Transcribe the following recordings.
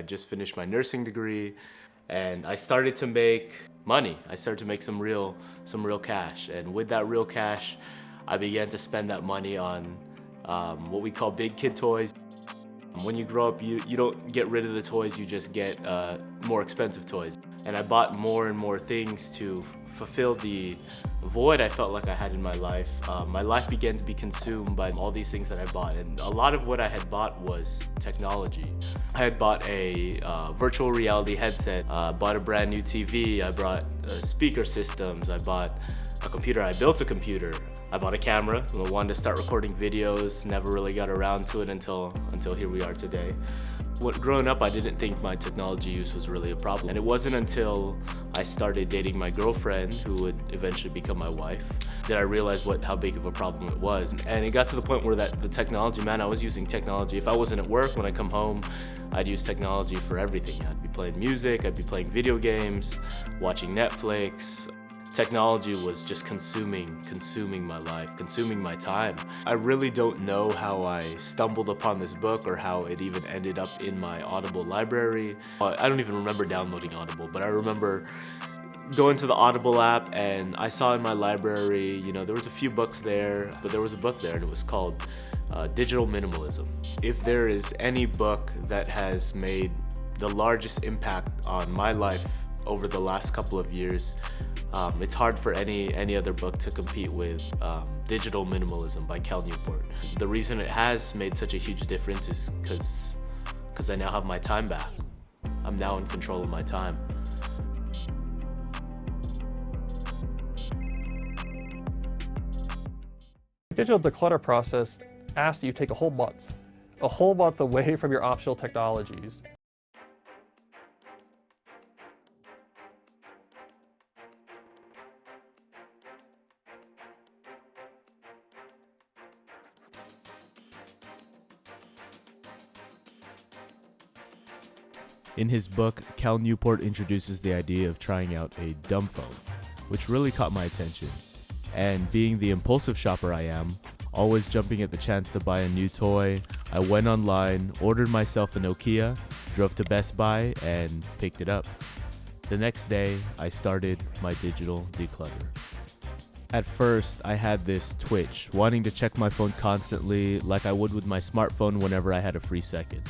I just finished my nursing degree, and I started to make money. I started to make some real cash, and with that real cash, I began to spend that money on what we call big kid toys. When you grow up, you don't get rid of the toys, you just get more expensive toys. And I bought more and more things to fulfill the void I felt like I had in my life. My life began to be consumed by all these things that I bought, and a lot of what I had bought was technology. I had bought a virtual reality headset, bought a brand new TV, I bought speaker systems, I bought a computer, I built a computer. I bought a camera, I wanted to start recording videos, never really got around to it until here we are today. Growing up, I didn't think my technology use was really a problem. And it wasn't until I started dating my girlfriend, who would eventually become my wife, that I realized how big of a problem it was. And it got to the point where the technology, man, I was using technology. If I wasn't at work, when I come home, I'd use technology for everything. I'd be playing music, I'd be playing video games, watching Netflix. Technology was just consuming my life, consuming my time. I really don't know how I stumbled upon this book or how it even ended up in my Audible library. I don't even remember downloading Audible, but I remember going to the Audible app and I saw in my library, there was a few books there, but there was a book there and it was called Digital Minimalism. If there is any book that has made the largest impact on my life over the last couple of years, it's hard for any other book to compete with Digital Minimalism by Newport. The reason it has made such a huge difference is because I now have my time back. I'm now in control of my time. The digital declutter process asks that you take a whole month away from your optional technologies. In his book, Cal Newport introduces the idea of trying out a dumbphone, which really caught my attention. And being the impulsive shopper I am, always jumping at the chance to buy a new toy, I went online, ordered myself a Nokia, drove to Best Buy, and picked it up. The next day, I started my digital declutter. At first, I had this twitch, wanting to check my phone constantly like I would with my smartphone whenever I had a free second.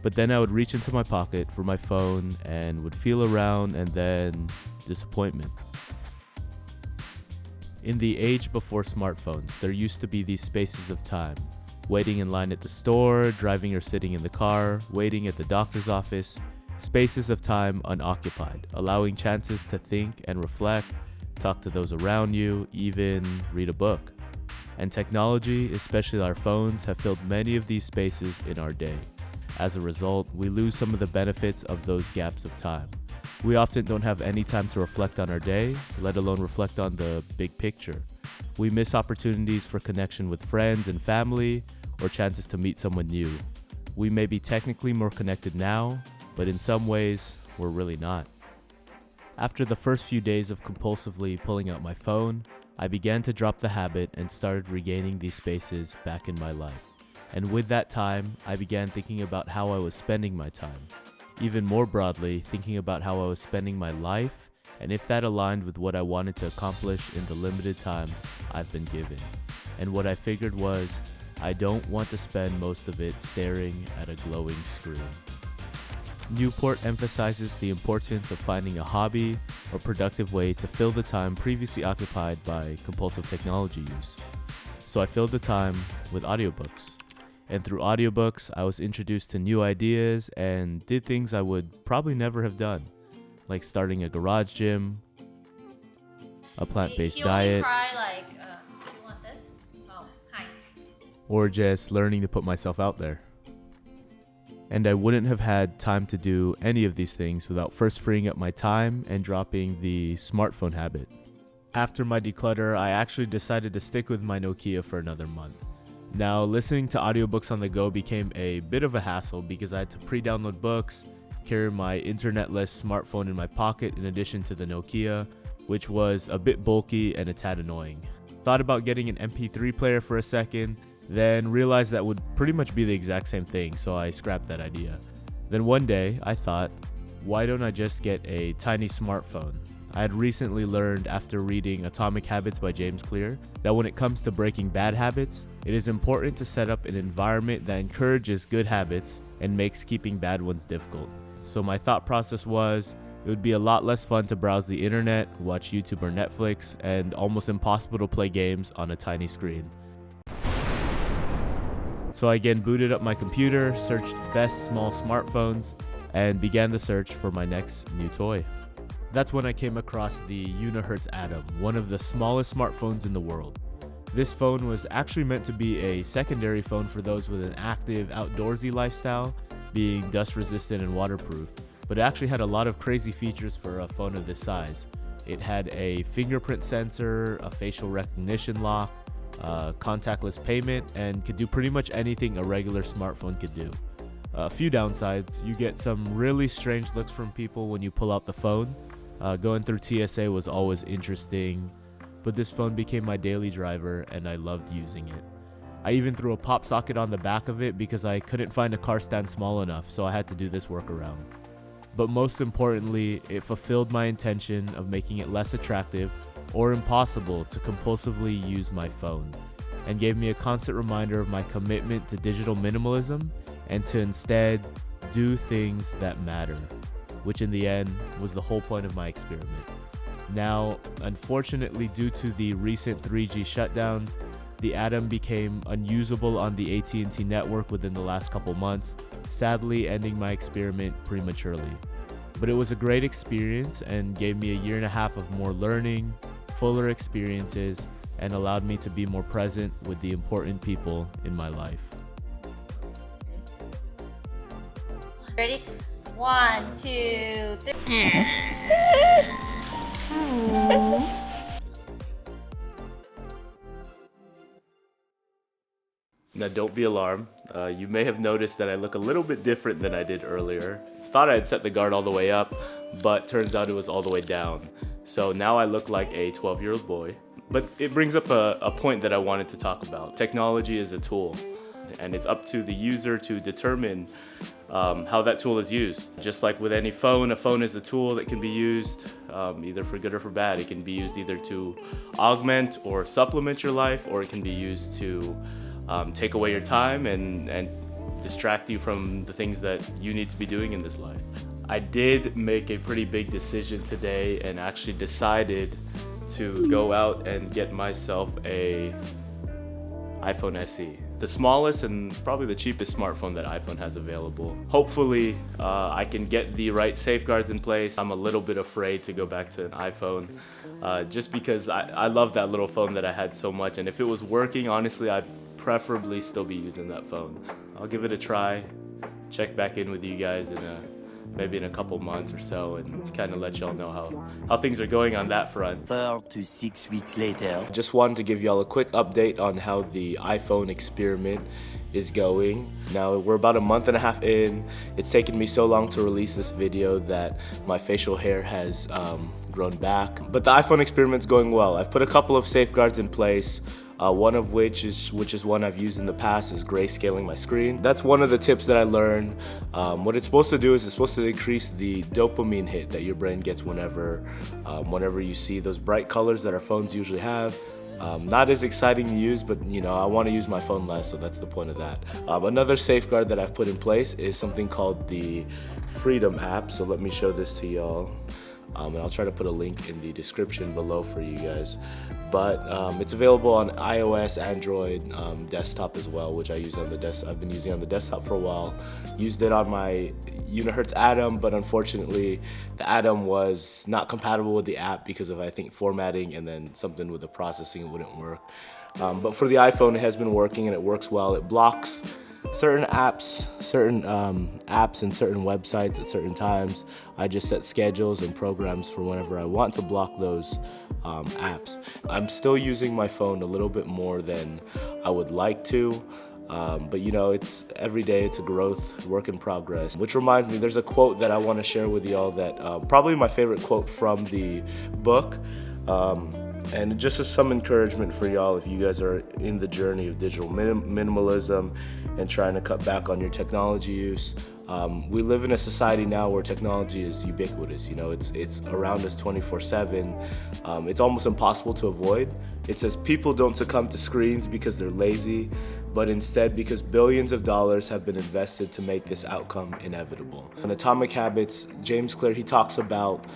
But then I would reach into my pocket for my phone and would feel around, and then disappointment. In the age before smartphones, there used to be these spaces of time. Waiting in line at the store, driving or sitting in the car, waiting at the doctor's office. Spaces of time unoccupied, allowing chances to think and reflect, talk to those around you, even read a book. And technology, especially our phones, have filled many of these spaces in our day. As a result, we lose some of the benefits of those gaps of time. We often don't have any time to reflect on our day, let alone reflect on the big picture. We miss opportunities for connection with friends and family, or chances to meet someone new. We may be technically more connected now, but in some ways, we're really not. After the first few days of compulsively pulling out my phone, I began to drop the habit and started regaining these spaces back in my life. And with that time, I began thinking about how I was spending my time. Even more broadly, thinking about how I was spending my life and if that aligned with what I wanted to accomplish in the limited time I've been given. And what I figured was, I don't want to spend most of it staring at a glowing screen. Newport emphasizes the importance of finding a hobby or productive way to fill the time previously occupied by compulsive technology use. So I filled the time with audiobooks. And through audiobooks, I was introduced to new ideas and did things I would probably never have done, like starting a garage gym, a plant-based diet, cry like, you want this? Oh, hi. or just learning to put myself out there. And I wouldn't have had time to do any of these things without first freeing up my time and dropping the smartphone habit. After my declutter, I actually decided to stick with my Nokia for another month. Now, listening to audiobooks on the go became a bit of a hassle because I had to pre-download books, carry my internet-less smartphone in my pocket in addition to the Nokia, which was a bit bulky and a tad annoying. Thought about getting an MP3 player for a second, then realized that would pretty much be the exact same thing, so I scrapped that idea. Then one day I thought, why don't I just get a tiny smartphone? I had recently learned after reading Atomic Habits by James Clear that when it comes to breaking bad habits, it is important to set up an environment that encourages good habits and makes keeping bad ones difficult. So my thought process was, it would be a lot less fun to browse the internet, watch YouTube or Netflix, and almost impossible to play games on a tiny screen. So I again booted up my computer, searched best small smartphones, and began the search for my next new toy. That's when I came across the Unihertz Atom, one of the smallest smartphones in the world. This phone was actually meant to be a secondary phone for those with an active outdoorsy lifestyle, being dust resistant and waterproof, but it actually had a lot of crazy features for a phone of this size. It had a fingerprint sensor, a facial recognition lock, contactless payment, and could do pretty much anything a regular smartphone could do. A few downsides: you get some really strange looks from people when you pull out the phone. Going through TSA was always interesting, but this phone became my daily driver and I loved using it. I even threw a pop socket on the back of it because I couldn't find a car stand small enough, so I had to do this workaround. But most importantly, it fulfilled my intention of making it less attractive or impossible to compulsively use my phone, and gave me a constant reminder of my commitment to digital minimalism and to instead do things that matter, which in the end was the whole point of my experiment. Now, unfortunately, due to the recent 3G shutdowns, the Atom became unusable on the AT&T network within the last couple months, sadly ending my experiment prematurely. But it was a great experience and gave me a year and a half of more learning, fuller experiences, and allowed me to be more present with the important people in my life. Ready? 1, 2, 3. Now don't be alarmed. You may have noticed that I look a little bit different than I did earlier. Thought I had set the guard all the way up, but turns out it was all the way down. So now I look like a 12-year-old boy. But it brings up a point that I wanted to talk about. Technology is a tool, and it's up to the user to determine how that tool is used. Just like with any phone, a phone is a tool that can be used either for good or for bad. It can be used either to augment or supplement your life, or it can be used to take away your time and distract you from the things that you need to be doing in this life. I did make a pretty big decision today and actually decided to go out and get myself a iPhone SE. The smallest and probably the cheapest smartphone that iPhone has available. Hopefully I can get the right safeguards in place. I'm a little bit afraid to go back to an iPhone just because I love that little phone that I had so much, and if it was working, honestly, I'd preferably still be using that phone. I'll give it a try, check back in with you guys maybe in a couple months or so, and kind of let y'all know how things are going on that front. 4 to 6 weeks later. Just wanted to give y'all a quick update on how the iPhone experiment is going. Now we're about a month and a half in. It's taken me so long to release this video that my facial hair has grown back. But the iPhone experiment's going well. I've put a couple of safeguards in place. One of which is one I've used in the past, is grayscaling my screen. That's one of the tips that I learned. What it's supposed to do is it's supposed to increase the dopamine hit that your brain gets whenever you see those bright colors that our phones usually have. Not as exciting to use, but I want to use my phone less, so that's the point of that. Another safeguard that I've put in place is something called the Freedom app. So let me show this to y'all. And I'll try to put a link in the description below for you guys. But it's available on iOS, Android, desktop as well, which I use on the desktop. I've been using on the desktop for a while. Used it on my Unihertz Atom, but unfortunately the Atom was not compatible with the app because of, I think, formatting, and then something with the processing wouldn't work. But for the iPhone, it has been working and it works well. It blocks certain apps and certain websites at certain times. I just set schedules and programs for whenever I want to block those apps. I'm still using my phone a little bit more than I would like to, but it's every day, it's a growth, work in progress. Which reminds me, there's a quote that I want to share with y'all that probably my favorite quote from the book. And just as some encouragement for y'all, if you guys are in the journey of digital minimalism and trying to cut back on your technology use, We live in a society now where technology is ubiquitous. You know, it's around us 24/7. It's almost impossible to avoid. It says people don't succumb to screens because they're lazy, but instead because billions of dollars have been invested to make this outcome inevitable. In Atomic Habits, James Clear, he talks about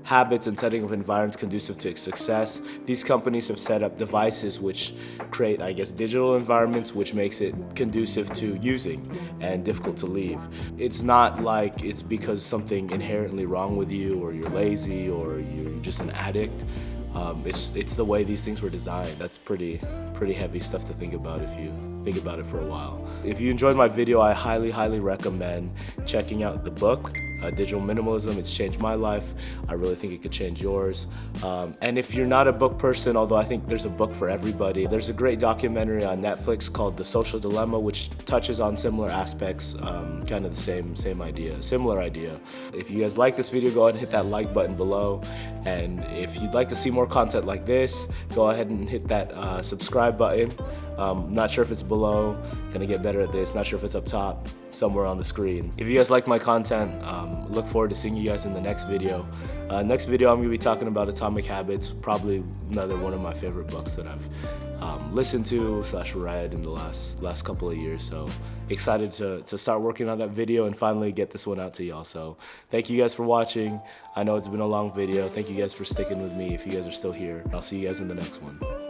habits and setting up environments conducive to success. These companies have set up devices which create, I guess, digital environments, which makes it conducive to using and difficult to leave. It's not like it's because something inherently wrong with you, or you're lazy, or you're just an addict. It's the way these things were designed. That's pretty heavy stuff to think about if you think about it for a while. If you enjoyed my video, I highly recommend checking out the book, Digital Minimalism. It's changed my life. I really think it could change yours. And if you're not a book person, although I think there's a book for everybody, there's a great documentary on Netflix called The Social Dilemma, which touches on similar aspects, kind of the similar idea. If you guys like this video, go ahead and hit that like button below. And if you'd like to see more content like this, go ahead and hit that subscribe button. I'm not sure if it's below, gonna get better at this, not sure if it's up top, somewhere on the screen. If you guys like my content, look forward to seeing you guys in the next video. Next video I'm gonna be talking about Atomic Habits, probably another one of my favorite books that I've listened to / read in the last couple of years. So excited to start working on that video and finally get this one out to y'all. So thank you guys for watching. I know it's been a long video. Thank you guys for sticking with me if you guys are still here. I'll see you guys in the next one.